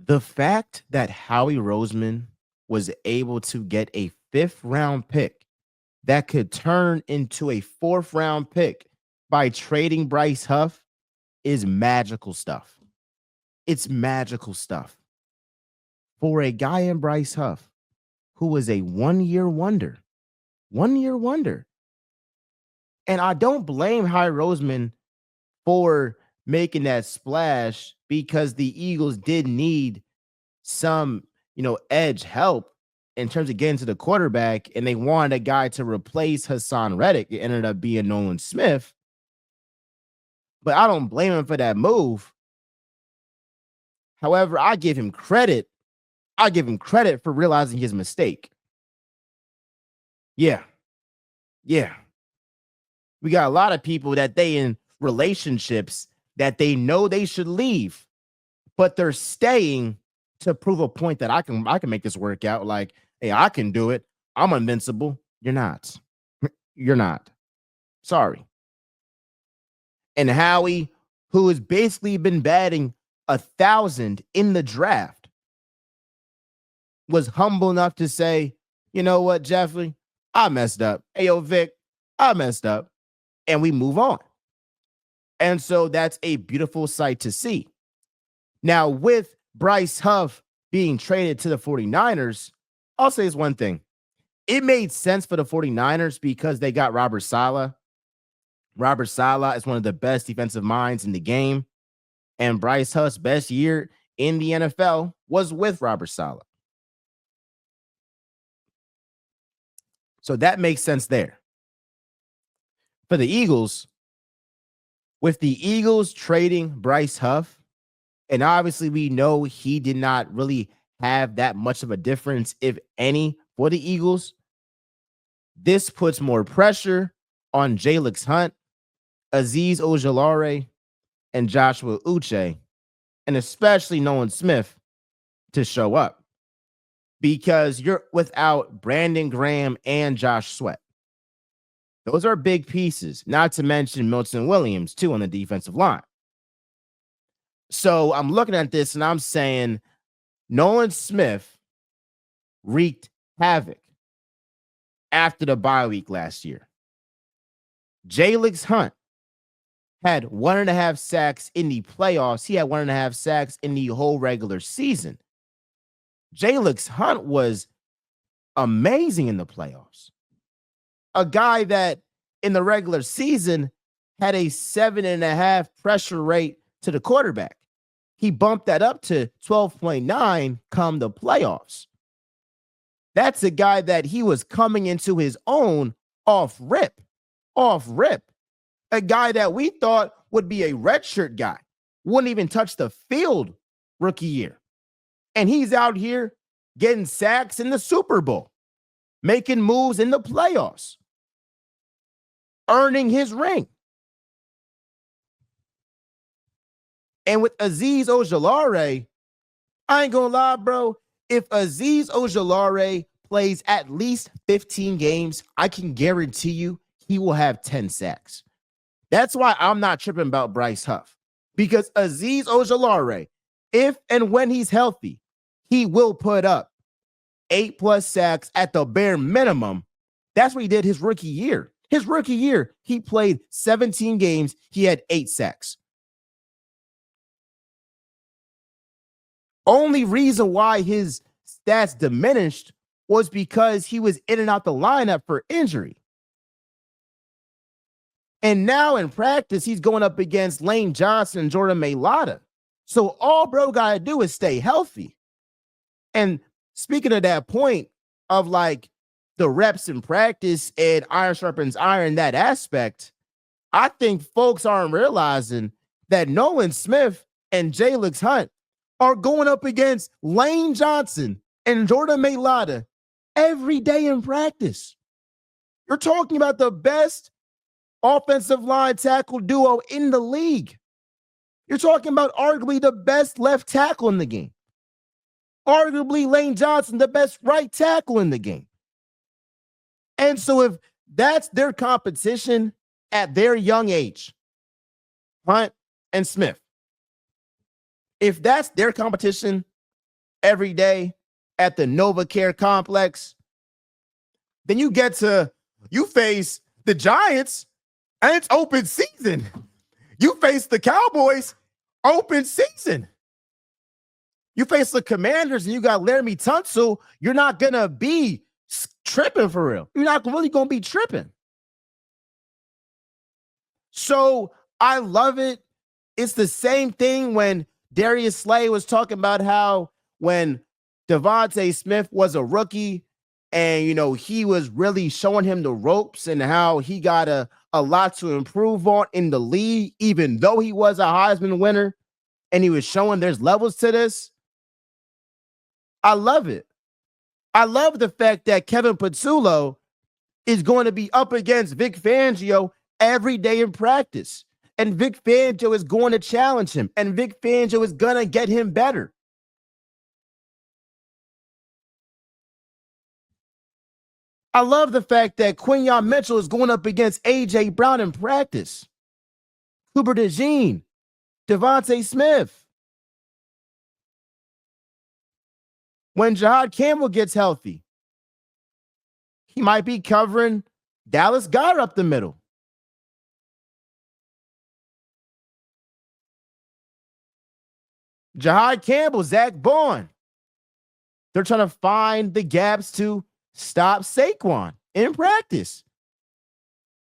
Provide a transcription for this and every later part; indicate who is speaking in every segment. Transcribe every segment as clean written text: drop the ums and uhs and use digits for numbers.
Speaker 1: The fact that Howie Roseman was able to get a fifth round pick that could turn into a fourth round pick by trading Bryce Huff is magical stuff. It's magical stuff. For a guy in Bryce Huff who was a 1 year wonder, 1 year wonder. And I don't blame Howie Roseman for making that splash because the Eagles did need some, edge help in terms of getting to the quarterback, and they wanted a guy to replace Hassan Reddick. It ended up being Nolan Smith. But I don't blame him for that move. However, I give him credit. I give him credit for realizing his mistake. Yeah. Yeah. We got a lot of people that they in relationships that they know they should leave, but they're staying to prove a point that I can make this work out. Like, hey, I can do it. I'm invincible. You're not. You're not. Sorry. And Howie, who has basically been batting 1,000 in the draft, was humble enough to say, you know what, Jeffrey, I messed up. Hey, yo, Vic, I messed up. And we move on. And so that's a beautiful sight to see. Now, with Bryce Huff being traded to the 49ers, I'll say this one thing. It made sense for the 49ers because they got Robert Saleh. Robert Saleh is one of the best defensive minds in the game. And Bryce Huff's best year in the NFL was with Robert Saleh. So that makes sense there. For the Eagles, with the Eagles trading Bryce Huff, and obviously we know he did not really have that much of a difference, if any, for the Eagles, this puts more pressure on Jalyx Hunt, Azeez Ojulari, and Joshua Uche, and especially Nolan Smith to show up because you're without Brandon Graham and Josh Sweat. Those are big pieces, not to mention Milton Williams, too, on the defensive line. So I'm looking at this and I'm saying Nolan Smith wreaked havoc after the bye week last year. Jalyx Hunt had 1.5 sacks in the playoffs. He had 1.5 sacks in the whole regular season. Jalyx Hunt was amazing in the playoffs. A guy that in the regular season had a 7.5 pressure rate to the quarterback. He bumped that up to 12.9 come the playoffs. That's a guy that he was coming into his own off rip. A guy that we thought would be a redshirt guy, wouldn't even touch the field rookie year. And he's out here getting sacks in the Super Bowl, making moves in the playoffs, earning his ring. And with Azeez Ojulari, I ain't gonna lie, bro. If Azeez Ojulari plays at least 15 games, I can guarantee you he will have 10 sacks. That's why I'm not tripping about Bryce Huff. Because Azeez Ojulari, if and when he's healthy, he will put up 8+ sacks at the bare minimum. That's what he did his rookie year. His rookie year, he played 17 games. He had 8 sacks. Only reason why his stats diminished was because he was in and out the lineup for injury. And now in practice, he's going up against Lane Johnson and Jordan Mailata. So all bro got to do is stay healthy. And speaking of that point of like the reps in practice and iron sharpens iron, that aspect, I think folks aren't realizing that Nolan Smith and Jalyx Hunt are going up against Lane Johnson and Jordan Mailata every day in practice. You're talking about the best offensive line tackle duo in the league. You're talking about arguably the best left tackle in the game. Arguably Lane Johnson, the best right tackle in the game. And so if that's their competition at their young age, Hunt and Smith, if that's their competition every day at the NovaCare complex. Then you face the Giants and it's open season. You face the Cowboys, open season. You face the Commanders and you got Laramie Tunsil, you're not going to be tripping for real. You're not really going to be tripping. So I love it. It's the same thing when Darius Slay was talking about how when Devontae Smith was a rookie and, he was really showing him the ropes and how he got a lot to improve on in the league, even though he was a Heisman winner and he was showing there's levels to this. I love it. I love the fact that Kevin Patullo is going to be up against Vic Fangio every day in practice. And Vic Fangio is going to challenge him. And Vic Fangio is going to get him better. I love the fact that Quinyon Mitchell is going up against A.J. Brown in practice. Cooper DeJean, Devontae Smith. When Jahad Campbell gets healthy, he might be covering Dallas Goedert up the middle. Jahad Campbell, Zach Bond. They're trying to find the gaps to stop Saquon in practice.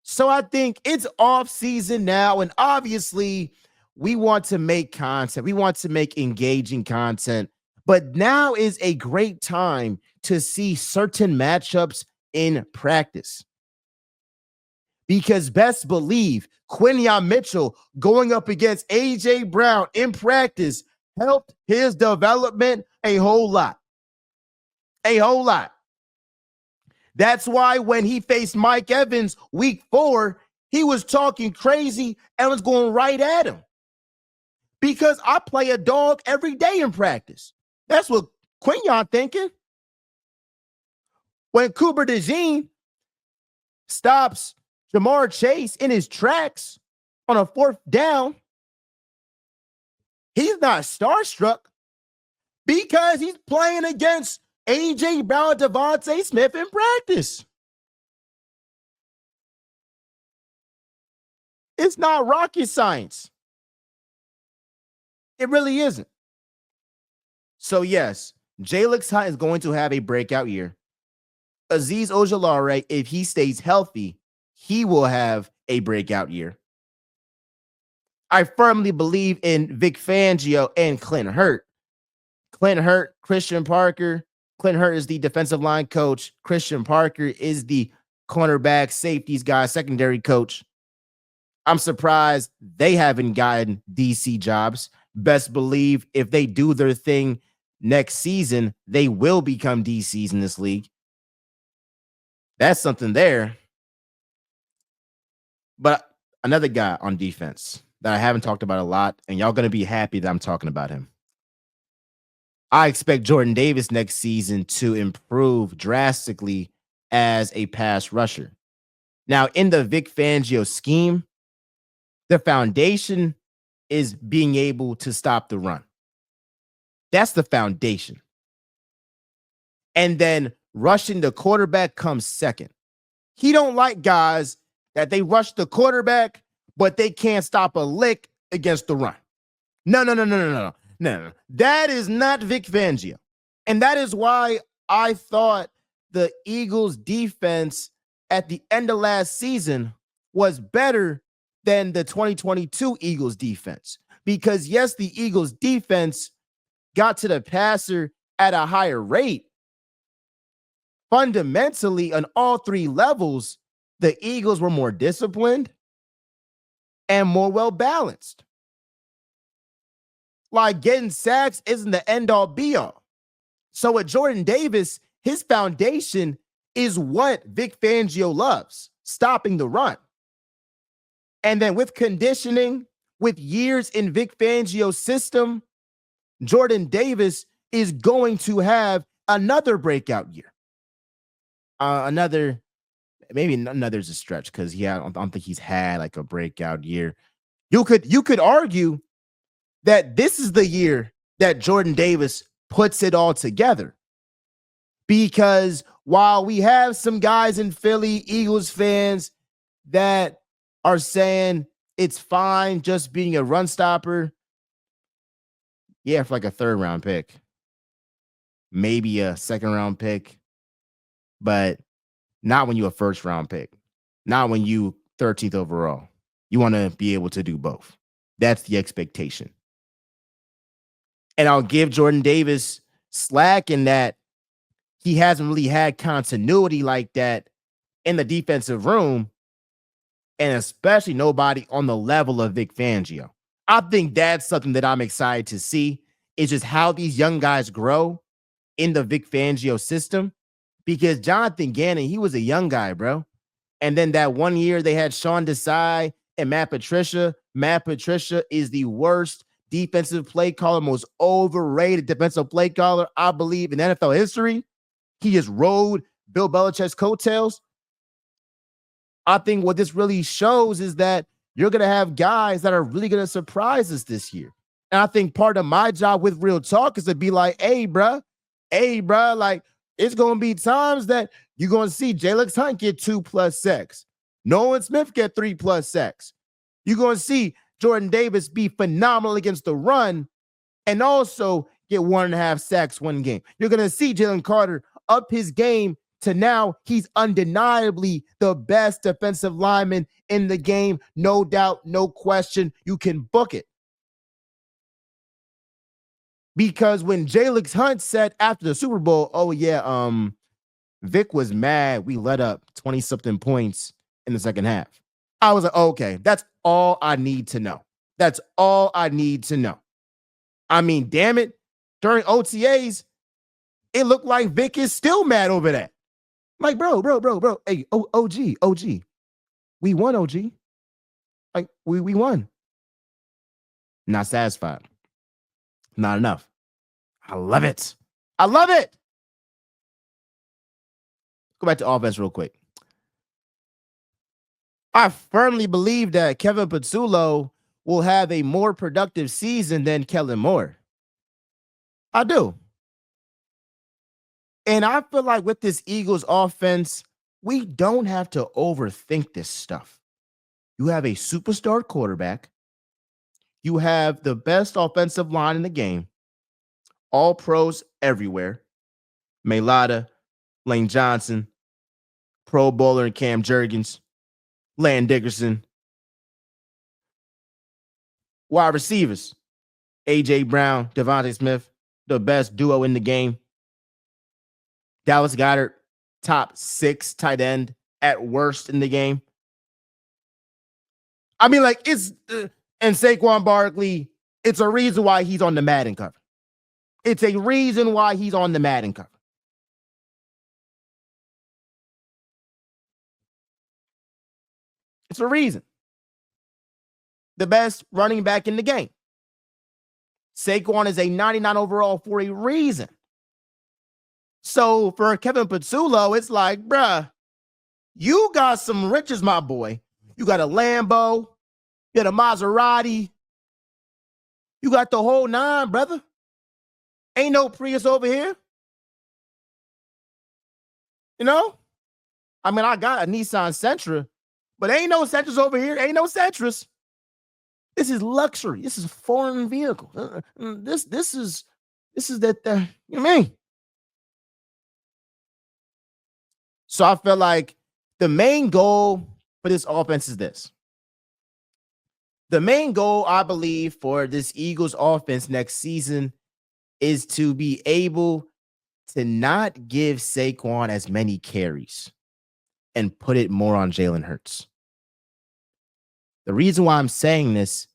Speaker 1: So I think it's off season now. And obviously, we want to make content. We want to make engaging content. But now is a great time to see certain matchups in practice. Because best believe Quinyon Mitchell going up against A.J. Brown in practice helped his development a whole lot. A whole lot. That's why when he faced Mike Evans week 4, he was talking crazy and was going right at him. Because I play a dog every day in practice. That's what Quinyon thinking. When Cooper DeJean stops Jamar Chase in his tracks on a 4th down, he's not starstruck because he's playing against A.J. Brown and Devontae Smith in practice. It's not rocket science. It really isn't. So, yes, Jalyx Hunt is going to have a breakout year. Azeez Ojulari, if he stays healthy, he will have a breakout year. I firmly believe in Vic Fangio and Clint Hurt. Clint Hurt, Christian Parker. Clint Hurt is the defensive line coach. Christian Parker is the cornerback, safeties guy, secondary coach. I'm surprised they haven't gotten DC jobs. Best believe if they do their thing next season, they will become DCs in this league. That's something there. But another guy on defense that I haven't talked about a lot, and y'all going to be happy that I'm talking about him. I expect Jordan Davis next season to improve drastically as a pass rusher. Now, in the Vic Fangio scheme, the foundation is being able to stop the run. That's the foundation. And then rushing the quarterback comes second. He don't like guys that they rush the quarterback, but they can't stop a lick against the run. No. That is not Vic Fangio. And that is why I thought the Eagles defense at the end of last season was better than the 2022 Eagles defense. Because yes, the Eagles defense got to the passer at a higher rate. Fundamentally, on all 3 levels, the Eagles were more disciplined and more well-balanced. Like getting sacks isn't the end-all be-all. So with Jordan Davis, his foundation is what Vic Fangio loves, stopping the run. And then with conditioning, with years in Vic Fangio's system, Jordan Davis is going to have another breakout year. Maybe another's a stretch because I don't think he's had like a breakout year. You could argue that this is the year that Jordan Davis puts it all together. Because while we have some guys in Philly, Eagles fans, that are saying it's fine just being a run stopper, yeah, for like a third round pick, maybe a second round pick, but not when you're a first round pick, not when you 13th overall. You want to be able to do both. That's the expectation. And I'll give Jordan Davis slack in that he hasn't really had continuity like that in the defensive room, and especially nobody on the level of Vic Fangio. I think that's something that I'm excited to see, is just how these young guys grow in the Vic Fangio system. Because Jonathan Gannon, he was a young guy, bro. And then that one year they had Sean Desai and Matt Patricia. Matt Patricia is the worst defensive play caller, most overrated defensive play caller, I believe, in NFL history. He just rode Bill Belichick's coattails. I think what this really shows is that you're going to have guys that are really going to surprise us this year. And I think part of my job with Real Talk is to be like, hey, bro, like, it's going to be times that you're going to see Jalyx Hunt get 2+ sacks. Nolan Smith get 3+ sacks. You're going to see Jordan Davis be phenomenal against the run and also get 1.5 sacks one game. You're going to see Jalen Carter up his game to now he's undeniably the best defensive lineman in the game. No doubt, no question. You can book it. Because when Jalyx Hunt said after the Super Bowl, oh yeah, Vic was mad we let up 20-something points in the second half, I was like, okay, that's all I need to know. That's all I need to know. I mean, damn it, during OTAs, it looked like Vic is still mad over that. Like, bro. Hey, OG. We won, OG. Like, we won. Not satisfied. Not enough. I love it. Go back to offense real quick. I firmly believe that Kevin Patsullo will have a more productive season than Kellen Moore. I do. And I feel like with this Eagles offense, we don't have to overthink this stuff. You have a superstar quarterback. You have the best offensive line in the game. All pros everywhere. Mailata, Lane Johnson, Pro Bowler Cam Jurgens, Landon Dickerson. Wide receivers, A.J. Brown, Devontae Smith, the best duo in the game. Dallas Goedert, top 6 tight end at worst in the game. I mean, like, it's and Saquon Barkley, it's a reason why he's on the Madden cover. It's a reason why he's on the Madden cover. It's a reason. The best running back in the game. Saquon is a 99 overall for a reason. So for Kevin Patsullo, it's like, bruh, you got some riches, my boy. You got a Lambo, you got a Maserati, you got the whole 9, brother. Ain't no Prius over here. You know? I mean, I got a Nissan Sentra, but ain't no Sentras over here. Ain't no Sentras. This is luxury. This is a foreign vehicle. This is that, you know what I mean? So I feel like the main goal for this offense is this. The main goal, I believe, for this Eagles offense next season is to be able to not give Saquon as many carries and put it more on Jalen Hurts. The reason why I'm saying this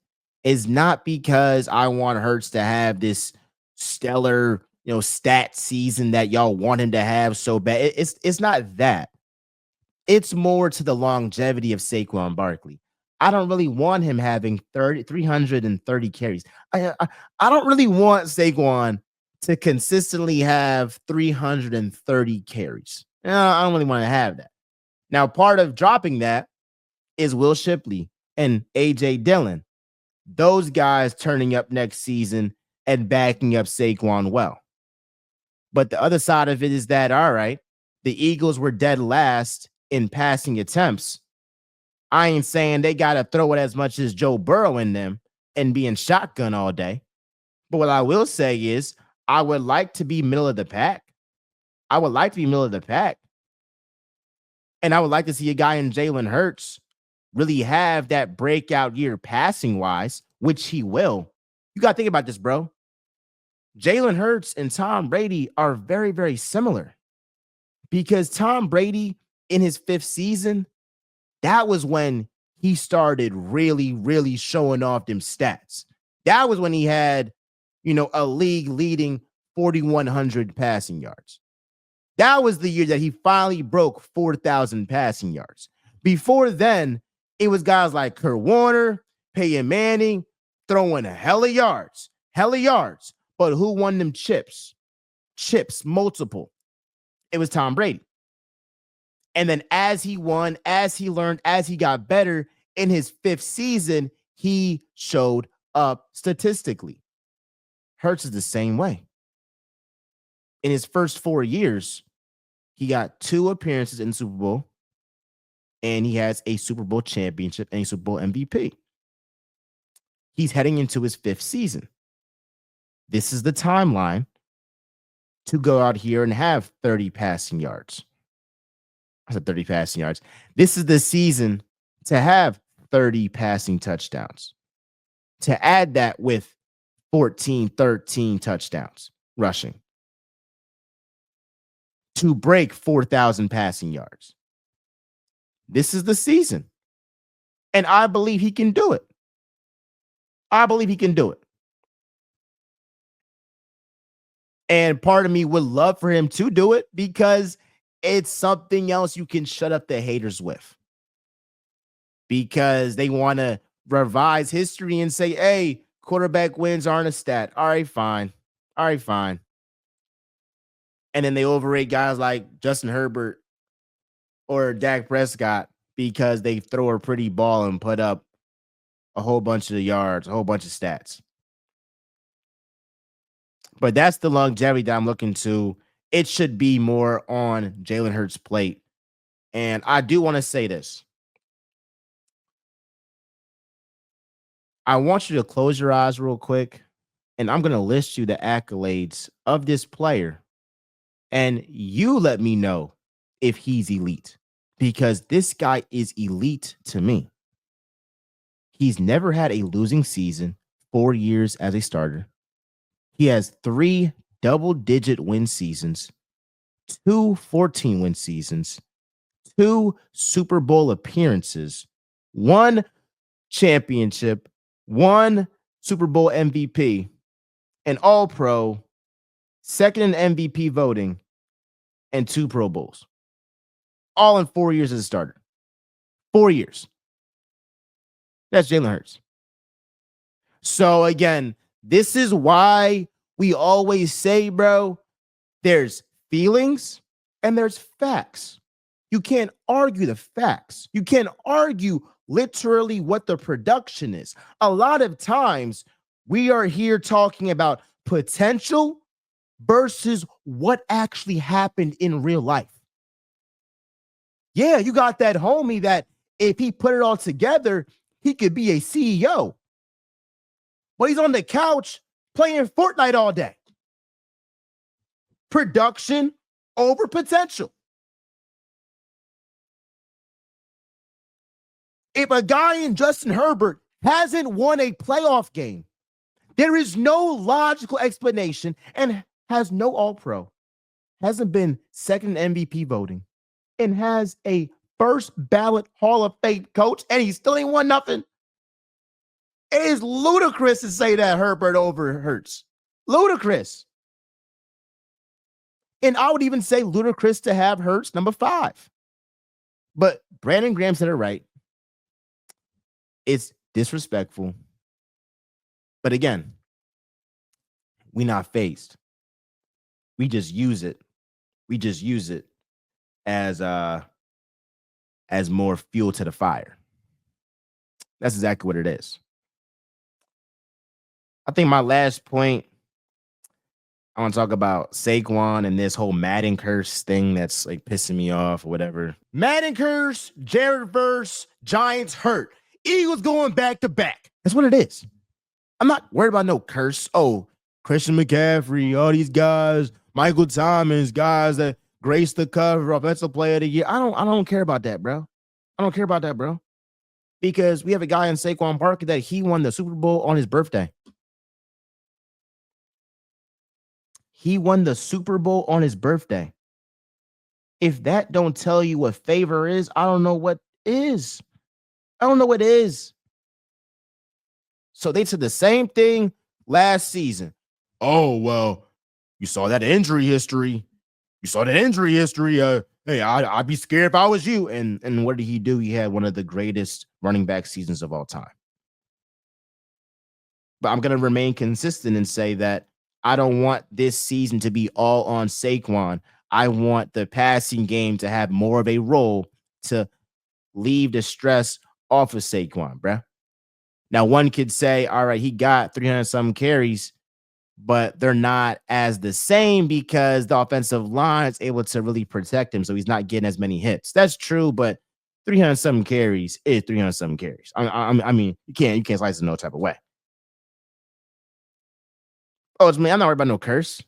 Speaker 1: is not because I want Hurts to have this stellar, stat season that y'all want him to have so bad. It's not that. It's more to the longevity of Saquon Barkley. I don't really want him having 330 carries. I don't really want Saquon to consistently have 330 carries. I don't really want to have that. Now, part of dropping that is Will Shipley and A.J. Dillon. Those guys turning up next season and backing up Saquon well. But the other side of it is that, all right, the Eagles were dead last in passing attempts. I ain't saying they got to throw it as much as Joe Burrow in them and be in shotgun all day. But what I will say is, I would like to be middle of the pack. I would like to be middle of the pack. And I would like to see a guy in Jalen Hurts really have that breakout year passing wise, which he will. You got to think about this, bro. Jalen Hurts and Tom Brady are very, very similar because Tom Brady in his fifth season, that was when he started really, really showing off them stats. That was when he had, a league leading 4,100 passing yards. That was the year that he finally broke 4,000 passing yards. Before then, it was guys like Kurt Warner, Peyton Manning, throwing hella yards. But who won them chips? Chips, multiple. It was Tom Brady. And then as he won, as he learned, as he got better in his fifth season, he showed up statistically. Hurts is the same way. In his first 4 years, he got 2 appearances in the Super Bowl, and he has a Super Bowl championship and a Super Bowl MVP. He's heading into his 5th season. This is the timeline to go out here and have 30 passing yards. I said 30 passing yards. This is the season to have 30 passing touchdowns. To add that with 14, 13 touchdowns rushing. To break 4,000 passing yards. This is the season. And I believe he can do it. And part of me would love for him to do it because it's something else you can shut up the haters with. Because they want to revise history and say, hey, quarterback wins aren't a stat. All right, fine. And then they overrate guys like Justin Herbert or Dak Prescott because they throw a pretty ball and put up a whole bunch of yards, a whole bunch of stats. But that's the longevity that I'm looking to. It should be more on Jalen Hurts' plate. And I do want to say this. I want you to close your eyes real quick, and I'm going to list you the accolades of this player. And you let me know if he's elite, because this guy is elite to me. He's never had a losing season, 4 years as a starter. He has 3 double-digit win seasons, 2 14-win seasons, 2 Super Bowl appearances, 1 championship, 1 Super Bowl MVP, an All-Pro, 2nd in MVP voting, and 2 Pro Bowls. All in 4 years as a starter. 4 years. That's Jalen Hurts. So again, this is why we always say, bro, there's feelings and there's facts. You can't argue the facts. You can't argue literally what the production is. A lot of times we are here talking about potential versus what actually happened in real life. Yeah, you got that homie that if he put it all together, he could be a CEO. But he's on the couch playing Fortnite all day. Production over potential. If a guy in Justin Herbert hasn't won a playoff game, there is no logical explanation and has no All-Pro, hasn't been 2nd in MVP voting, and has a first ballot Hall of Fame coach, and he still ain't won nothing. It is ludicrous to say that Herbert over Hurts. Ludicrous. And I would even say ludicrous to have Hurts number 5. But Brandon Graham said it right. It's disrespectful. But again, we not phased. We just use it. As more fuel to the fire. That's exactly what it is. I think my last point I want to talk about Saquon and this whole Madden Curse thing that's like pissing me off or whatever. Madden Curse, Jared verse, Giants hurt. Eagles going back to back. That's what it is. I'm not worried about no curse. Oh, Christian McCaffrey, all these guys, Michael Thomas, guys that grace the cover, offensive player of the year. I don't care about that, bro. I don't care about that, bro. Because we have a guy in Saquon Barkley that he won the Super Bowl on his birthday. He won the Super Bowl on his birthday. If that don't tell you what favor is, I don't know what is. I don't know what is. So they said the same thing last season. Oh, well, you saw that injury history. You saw the injury history. Hey, I'd be scared if I was you. And what did he do? He had one of the greatest running back seasons of all time. But I'm going to remain consistent and say that I don't want this season to be all on Saquon. I want the passing game to have more of a role to leave the stress off of Saquon, bruh. Now, one could say, all right, he got 300 some carries, but they're not as the same because the offensive line is able to really protect him. So he's not getting as many hits. That's true, but 300 some carries is 300 some carries. I mean, you can't slice it no type of way. Oh, it's me. I'm not worried about no curse.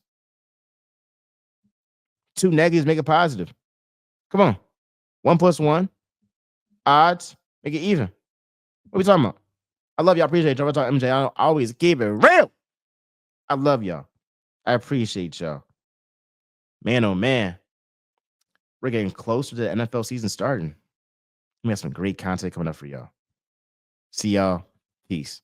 Speaker 1: Two negatives make it positive. Come on. 1+1. Odds. Make it even. What are we talking about? I love y'all. Appreciate y'all. I talk MJ. I always keep it real. I love y'all. I appreciate y'all. Man, oh man. We're getting closer to the NFL season starting. We have some great content coming up for y'all. See y'all. Peace.